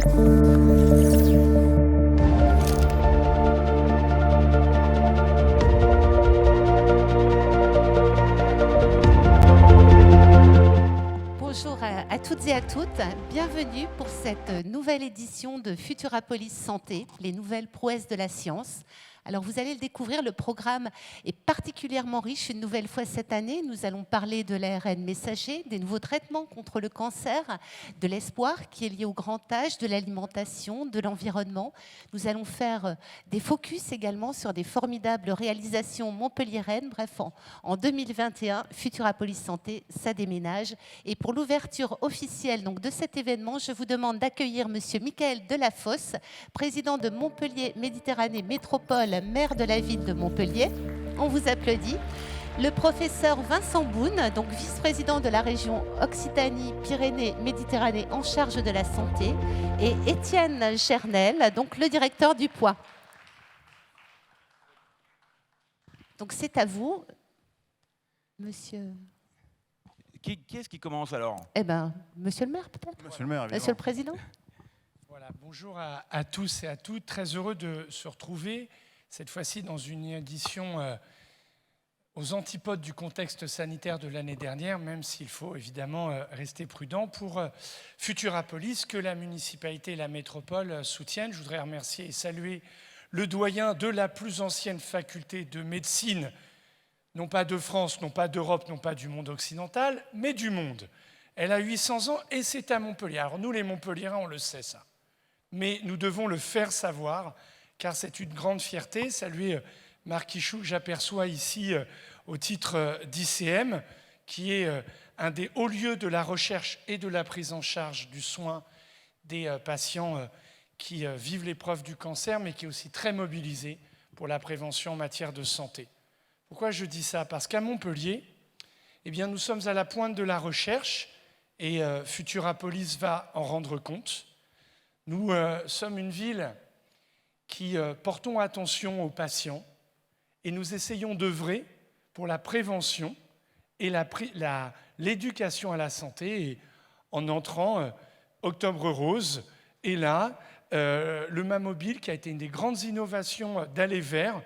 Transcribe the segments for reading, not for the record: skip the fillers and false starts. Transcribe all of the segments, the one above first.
Bonjour à toutes et à toutes, bienvenue pour cette nouvelle édition de Futurapolis Santé, les nouvelles prouesses de la science. Alors vous allez le découvrir, le programme est particulièrement riche une nouvelle fois cette année. Nous allons parler de l'ARN messager, des nouveaux traitements contre le cancer, de l'espoir qui est lié au grand âge, de l'alimentation, de l'environnement. Nous allons faire des focus également sur des formidables réalisations montpelliéraines. Bref, en 2021, Futurapolis Santé, ça déménage. Et pour l'ouverture officielle donc, de cet événement, je vous demande d'accueillir Monsieur Michael Delafosse, président de Montpellier Méditerranée Métropole, maire de la ville de Montpellier. On vous applaudit. Le professeur Vincent Boune, donc vice-président de la région Occitanie-Pyrénées-Méditerranée en charge de la santé, et Étienne Chernel, donc le directeur du POI. Donc c'est à vous, monsieur. Qui est-ce qui commence alors? Eh bien, monsieur le maire peut-être. Monsieur le maire, évidemment. Monsieur le président. Voilà, bonjour à tous et à toutes. Très heureux de se retrouver, cette fois-ci dans une édition aux antipodes du contexte sanitaire de l'année dernière, même s'il faut évidemment rester prudent pour Futurapolis, que la municipalité et la métropole soutiennent. Je voudrais remercier et saluer le doyen de la plus ancienne faculté de médecine, non pas de France, non pas d'Europe, non pas du monde occidental, mais du monde. Elle a 800 ans et c'est à Montpellier. Alors nous, les Montpelliérains, on le sait ça. Mais nous devons le faire savoir, car c'est une grande fierté. Saluer Marc Ichou, que j'aperçois ici au titre d'ICM, qui est un des hauts lieux de la recherche et de la prise en charge du soin des patients qui vivent l'épreuve du cancer, mais qui est aussi très mobilisé pour la prévention en matière de santé. Pourquoi je dis ça? Parce qu'à Montpellier, eh bien, nous sommes à la pointe de la recherche et Futurapolis va en rendre compte. Nous sommes une ville qui portons attention aux patients et nous essayons d'œuvrer pour la prévention et l'éducation à la santé. Et en entrant, Octobre Rose est là, le Mammobile, qui a été une des grandes innovations d'aller vers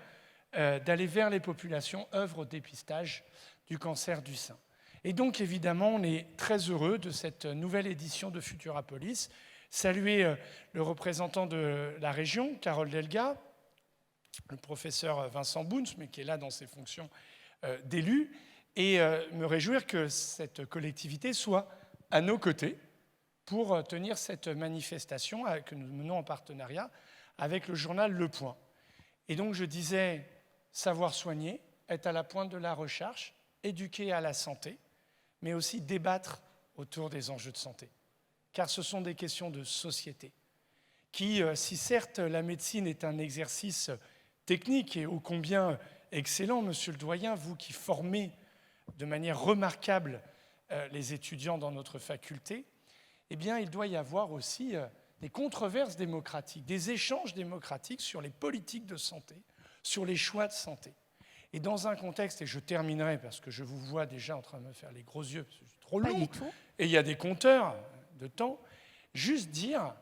les populations, œuvre au dépistage du cancer du sein. Et donc, évidemment, on est très heureux de cette nouvelle édition de Futurapolis. Saluer le représentant de la région, Carole Delga, le professeur Vincent Boune, mais qui est là dans ses fonctions d'élu, et me réjouir que cette collectivité soit à nos côtés pour tenir cette manifestation que nous menons en partenariat avec le journal Le Point. Et donc, je disais, savoir soigner, être à la pointe de la recherche, éduquer à la santé, mais aussi débattre autour des enjeux de santé. Car ce sont des questions de société qui, si certes la médecine est un exercice technique et ô combien excellent, monsieur le doyen, vous qui formez de manière remarquable les étudiants dans notre faculté, eh bien il doit y avoir aussi des controverses démocratiques, des échanges démocratiques sur les politiques de santé, sur les choix de santé. Et dans un contexte, et je terminerai parce que je vous vois déjà en train de me faire les gros yeux, parce que c'est trop long, et il y a des compteurs de temps, juste dire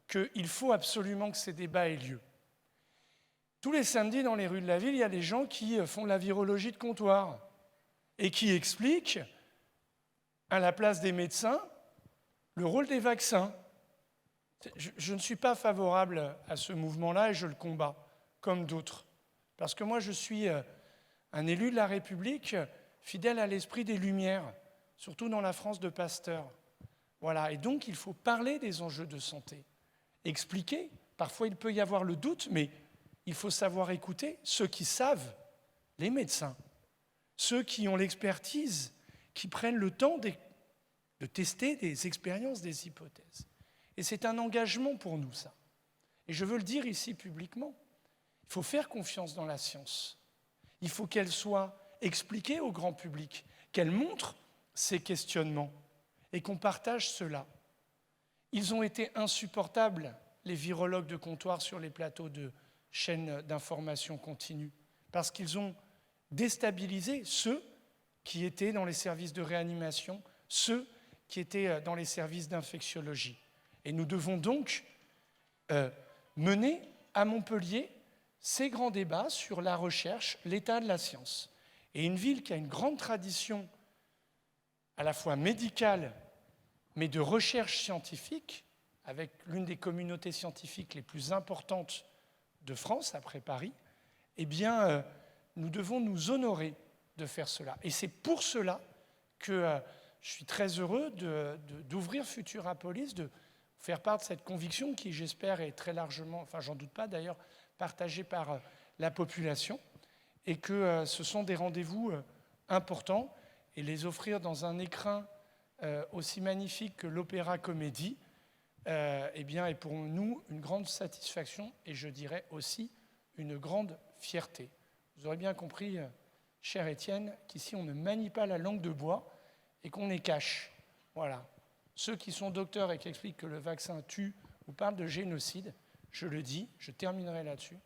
qu'il faut absolument que ces débats aient lieu. Tous les samedis, dans les rues de la ville, il y a des gens qui font de la virologie de comptoir et qui expliquent, à la place des médecins, le rôle des vaccins. Je ne suis pas favorable à ce mouvement-là et je le combats, comme d'autres. Parce que moi, je suis un élu de la République fidèle à l'esprit des Lumières, surtout dans la France de Pasteur. Voilà. Et donc, il faut parler des enjeux de santé, expliquer. Parfois, il peut y avoir le doute, mais il faut savoir écouter ceux qui savent, les médecins, ceux qui ont l'expertise, qui prennent le temps de tester des expériences, des hypothèses. Et c'est un engagement pour nous, ça. Et je veux le dire ici publiquement. Il faut faire confiance dans la science. Il faut qu'elle soit expliquée au grand public, qu'elle montre ses questionnements et qu'on partage cela. Ils ont été insupportables, les virologues de comptoir sur les plateaux de chaînes d'information continue, parce qu'ils ont déstabilisé ceux qui étaient dans les services de réanimation, ceux qui étaient dans les services d'infectiologie. Et nous devons donc mener à Montpellier ces grands débats sur la recherche, l'état de la science. Et une ville qui a une grande tradition à la fois médicale, mais de recherche scientifique, avec l'une des communautés scientifiques les plus importantes de France, après Paris, eh bien, nous devons nous honorer de faire cela. Et c'est pour cela que je suis très heureux d'ouvrir Futurapolis, de faire part de cette conviction qui, j'espère, est très largement, enfin, j'en doute pas d'ailleurs, partagée par la population, et que ce sont des rendez-vous importants, et les offrir dans un écrin aussi magnifique que l'Opéra Comédie, eh bien, est pour nous une grande satisfaction, et je dirais aussi une grande fierté. Vous aurez bien compris, cher Étienne, qu'ici on ne manie pas la langue de bois et qu'on est cash. Voilà. Ceux qui sont docteurs et qui expliquent que le vaccin tue ou parlent de génocide, je le dis, je terminerai là-dessus.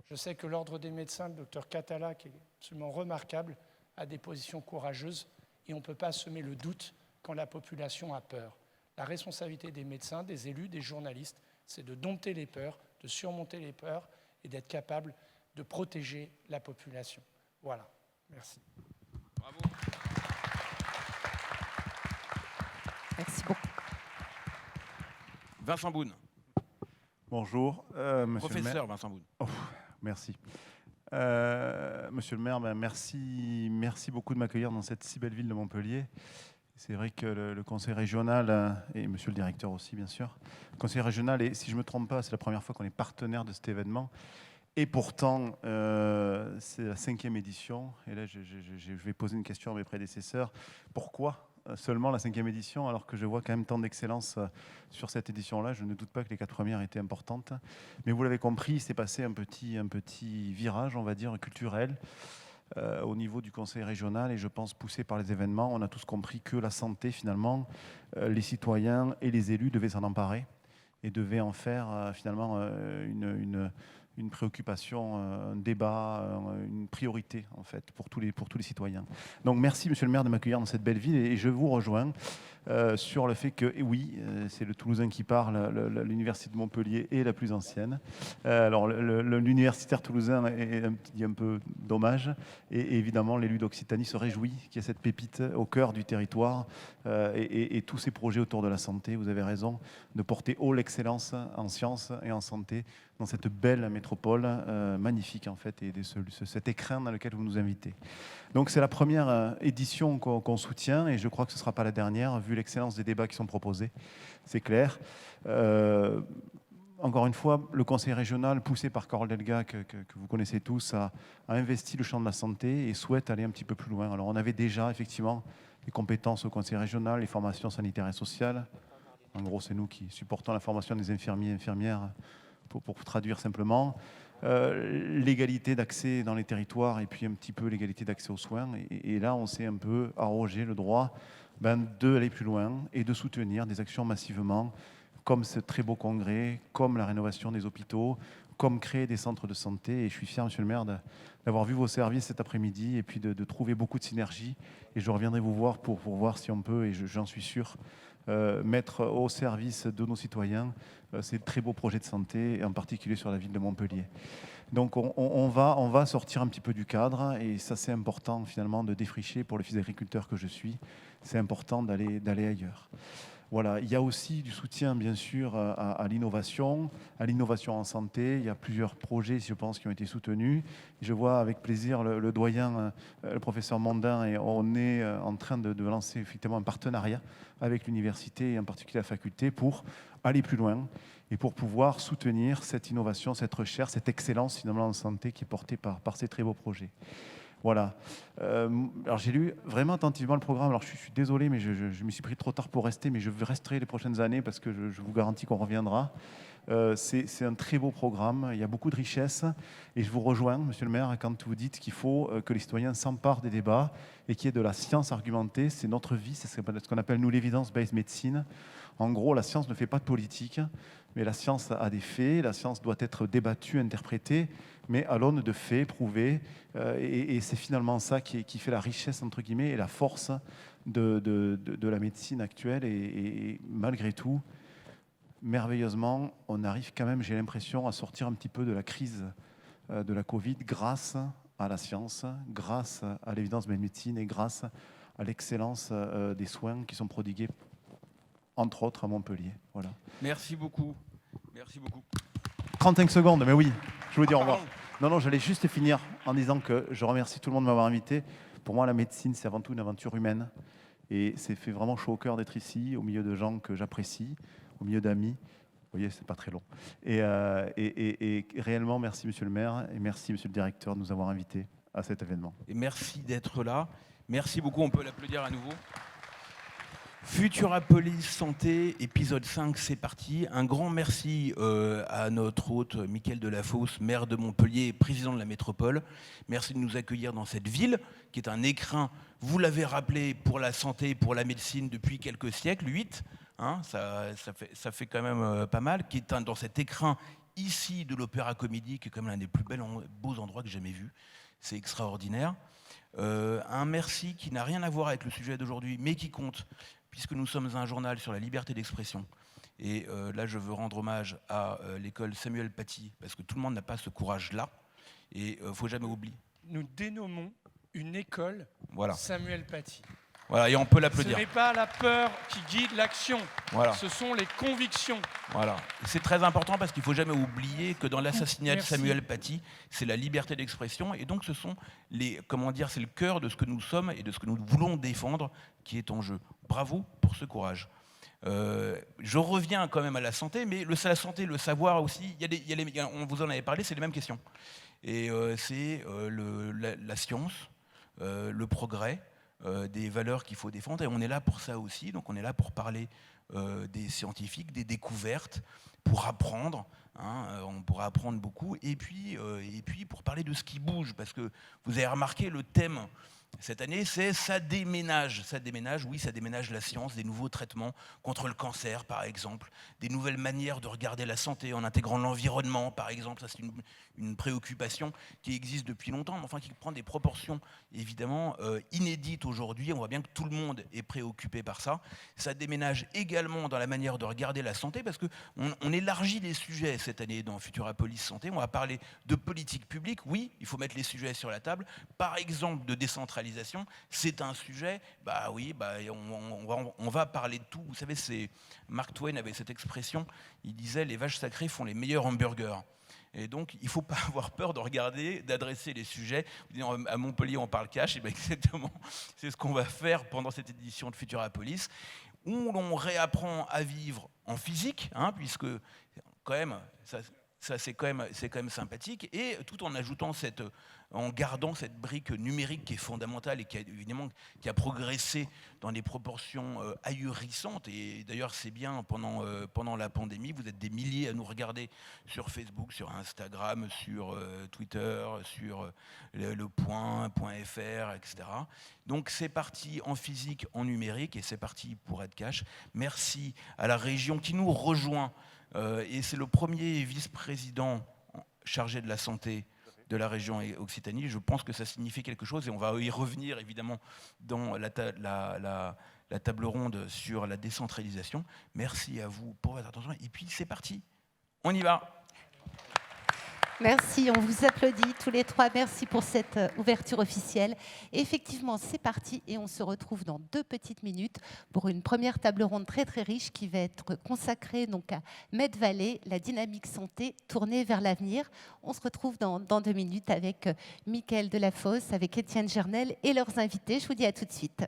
Je sais que l'Ordre des médecins, le docteur Catala, qui est absolument remarquable, a des positions courageuses et on ne peut pas semer le doute quand la population a peur. La responsabilité des médecins, des élus, des journalistes, c'est de dompter les peurs, de surmonter les peurs et d'être capable de protéger la population. Voilà. Merci. Bravo. Merci beaucoup. Vincent Boune. Bonjour, monsieur le maire. Professeur Vincent Boune. Oh, merci. Monsieur le maire, merci beaucoup de m'accueillir dans cette si belle ville de Montpellier. C'est vrai que le conseil régional, et monsieur le directeur aussi bien sûr, le conseil régional, et si je ne me trompe pas, c'est la première fois qu'on est partenaire de cet événement. Et pourtant, c'est la 5e édition. Et là, je vais poser une question à mes prédécesseurs. Pourquoi seulement la 5e édition, alors que je vois quand même tant d'excellence sur cette édition-là? Je ne doute pas que les 4 premières étaient importantes. Mais vous l'avez compris, il s'est passé un petit virage, on va dire, culturel au niveau du conseil régional. Et je pense, poussé par les événements, on a tous compris que la santé, finalement, les citoyens et les élus devaient s'en emparer et devaient en faire, finalement, une préoccupation, un débat, une priorité en fait pour tous les citoyens. Donc merci monsieur le maire de m'accueillir dans cette belle ville et je vous rejoins sur le fait que, et oui, c'est le Toulousain qui parle, l'université de Montpellier est la plus ancienne. Alors l'universitaire toulousain est un peu dommage et évidemment l'élu d'Occitanie se réjouit qu'il y ait cette pépite au cœur du territoire et tous ces projets autour de la santé. Vous avez raison de porter haut l'excellence en sciences et en santé dans cette belle métropole magnifique en fait et cet écrin dans lequel vous nous invitez. Donc c'est la première édition qu'on soutient et je crois que ce ne sera pas la dernière vu l'excellence des débats qui sont proposés, c'est clair. Encore une fois, le conseil régional, poussé par Carole Delga, que vous connaissez tous, a investi le champ de la santé et souhaite aller un petit peu plus loin. Alors on avait déjà effectivement les compétences au conseil régional, les formations sanitaires et sociales. En gros, c'est nous qui supportons la formation des infirmiers et infirmières pour traduire simplement. L'égalité d'accès dans les territoires et puis un petit peu l'égalité d'accès aux soins. Et là, on s'est un peu arrogé le droit d'aller plus loin et de soutenir des actions massivement, comme ce très beau congrès, comme la rénovation des hôpitaux, comme créer des centres de santé. Et je suis fier, monsieur le maire, d'avoir vu vos services cet après-midi et puis de trouver beaucoup de synergie. Et je reviendrai vous voir pour voir si on peut, et j'en suis sûr, mettre au service de nos citoyens ces très beaux projets de santé, et en particulier sur la ville de Montpellier. Donc on va sortir un petit peu du cadre, et ça c'est important finalement de défricher pour le fils d'agriculteur que je suis. C'est important d'aller ailleurs. Voilà. Il y a aussi du soutien, bien sûr, à l'innovation en santé. Il y a plusieurs projets, je pense, qui ont été soutenus. Je vois avec plaisir le doyen, le professeur Mondin, et on est en train de lancer effectivement un partenariat avec l'université, et en particulier la faculté, pour aller plus loin et pour pouvoir soutenir cette innovation, cette recherche, cette excellence finalement en santé qui est portée par ces très beaux projets. Voilà. Alors j'ai lu vraiment attentivement le programme. Alors je suis désolé, mais je m'y suis pris trop tard pour rester, mais je resterai les prochaines années parce que je vous garantis qu'on reviendra. C'est un très beau programme, il y a beaucoup de richesses et je vous rejoins, monsieur le maire, quand vous dites qu'il faut que les citoyens s'emparent des débats et qu'il y ait de la science argumentée. C'est notre vie, c'est ce qu'on appelle nous l'évidence-based medicine. En gros, la science ne fait pas de politique, mais la science a des faits, la science doit être débattue, interprétée, mais à l'aune de faits prouvés. Et c'est finalement ça qui fait la richesse, entre guillemets, et la force de la médecine actuelle. Et malgré tout, merveilleusement, on arrive quand même, j'ai l'impression, à sortir un petit peu de la crise de la Covid grâce à la science, grâce à l'évidence de la médecine et grâce à l'excellence des soins qui sont prodigués, entre autres, à Montpellier. Voilà. Merci beaucoup. Merci beaucoup. 35 secondes, mais oui, je vous dis au revoir. Pardon. Non, j'allais juste finir en disant que je remercie tout le monde de m'avoir invité. Pour moi, la médecine, c'est avant tout une aventure humaine. Et c'est fait vraiment chaud au cœur d'être ici, au milieu de gens que j'apprécie, au milieu d'amis. Vous voyez, c'est pas très long. Et réellement, merci Monsieur le maire et merci Monsieur le directeur de nous avoir invités à cet événement. Et merci d'être là. Merci beaucoup, on peut l'applaudir à nouveau. Futurapolis Santé, épisode 5, c'est parti. Un grand merci à notre hôte Mickaël Delafosse, maire de Montpellier et président de la métropole. Merci de nous accueillir dans cette ville qui est un écrin, vous l'avez rappelé, pour la santé et pour la médecine depuis quelques siècles, 8, hein, ça fait quand même pas mal, qui est dans cet écrin ici de l'Opéra Comédie, qui est quand même l'un des plus beaux endroits que j'ai jamais vus. C'est extraordinaire. Un merci qui n'a rien à voir avec le sujet d'aujourd'hui, mais qui compte, puisque nous sommes un journal sur la liberté d'expression. Et là, je veux rendre hommage à l'école Samuel Paty, parce que tout le monde n'a pas ce courage-là. Et il ne faut jamais oublier. Nous dénommons une école Samuel Paty. Voilà, et on peut l'applaudir. Ce n'est pas la peur qui guide l'action, ce sont les convictions. Voilà. C'est très important parce qu'il ne faut jamais oublier que dans l'assassinat de Samuel Paty, c'est la liberté d'expression. Et donc ce sont c'est le cœur de ce que nous sommes et de ce que nous voulons défendre qui est en jeu. Bravo pour ce courage. Je reviens quand même à la santé, mais la santé, le savoir aussi, on vous en avait parlé, c'est les mêmes questions. Et c'est la science, le progrès, des valeurs qu'il faut défendre, et on est là pour ça aussi, donc on est là pour parler des scientifiques, des découvertes, pour apprendre, on pourra apprendre beaucoup, et puis pour parler de ce qui bouge, parce que vous avez remarqué le thème cette année, c'est ça déménage, oui, ça déménage la science, des nouveaux traitements contre le cancer, par exemple, des nouvelles manières de regarder la santé en intégrant l'environnement, par exemple. Ça, c'est une préoccupation qui existe depuis longtemps, mais enfin qui prend des proportions évidemment inédites aujourd'hui. On voit bien que tout le monde est préoccupé par ça. Ça déménage également dans la manière de regarder la santé, parce qu'on élargit les sujets cette année dans Futurapolis Santé. On va parler de politique publique. Oui, il faut mettre les sujets sur la table. Par exemple, de décentralisation. C'est un sujet, on va parler de tout. Vous savez, Mark Twain avait cette expression, il disait « les vaches sacrées font les meilleurs hamburgers ». Et donc, il ne faut pas avoir peur d'adresser les sujets. À Montpellier, on parle cash, et bien exactement, c'est ce qu'on va faire pendant cette édition de Futurapolis, où l'on réapprend à vivre en physique, puisque quand même, c'est quand même sympathique, et tout en ajoutant en gardant cette brique numérique qui est fondamentale et qui a progressé dans des proportions ahurissantes. Et d'ailleurs, c'est bien, pendant la pandémie, vous êtes des milliers à nous regarder sur Facebook, sur Instagram, sur Twitter, sur lepoint.fr, etc. Donc c'est parti en physique, en numérique, et c'est parti pour EdCash. Merci à la région qui nous rejoint, et c'est le premier vice-président chargé de la santé de la région Occitanie. Je pense que ça signifie quelque chose, et on va y revenir évidemment dans la table ronde sur la décentralisation. Merci à vous pour votre attention, et puis c'est parti, on y va. Merci, on vous applaudit tous les trois. Merci pour cette ouverture officielle. Et effectivement, c'est parti, et on se retrouve dans 2 petites minutes pour une première table ronde très très riche qui va être consacrée donc à Med-Vallée, la dynamique santé tournée vers l'avenir. On se retrouve dans 2 minutes avec Mickaël Delafosse, avec Étienne Gernel et leurs invités. Je vous dis à tout de suite.